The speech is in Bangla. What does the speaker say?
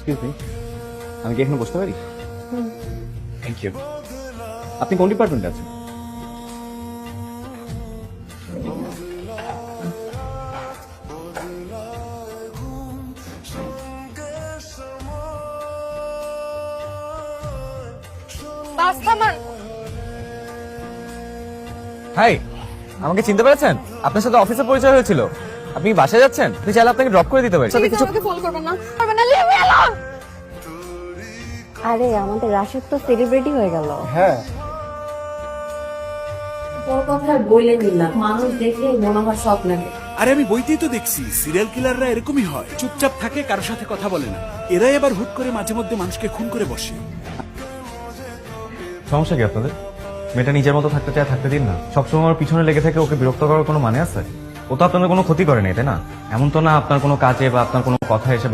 এক্সকিউজ মি, আমি কি এখানে বসতে পারি? Thank you. আপনি কোন ডিপার্টমেন্টে আছেন? বাস থামান। হাই, আমাকে চিনতে পেরেছেন? আপনার সাথে অফিসে পরিচয় হয়েছিল। আপনি কি বাসায় যাচ্ছেন? আপনি চাইলে আপনাকে ড্রপ করে দিতে পারি। সাথে প্লিজ কিছু আমাকে ফোন করবেন না, করবেন না, লিভ মি অ্যালোন। আরে আমাদের রাশেদ তো সেলিব্রিটি হয়ে গেল। হ্যাঁ, ওর কথা বলে নিলাম, মানুষ দেখে মনে হয় শখ লাগে। আরে আমি বইতেই তো দেখছি সিরিয়াল কিলাররা এরকমই হয়, চুপচাপ থাকে, কারোর সাথে কথা বলে না। এরাই আবার হুট করে মাঝে মধ্যে মানুষকে খুন করে বসে। সমস্যা কি আপনাদের? মেয়েটা নিজের মতো থাকতে চায়, থাকতে দিন না। সবসময় আমার পিছনে লেগে থাকে, ওকে বিরক্ত করার কোনো মানে আছে? ও তো আপনাদের কোনো ক্ষতি করেনি, তাই না? এমন তো না আপনার কোনো কাজে বা আপনার কোনো কথা এসে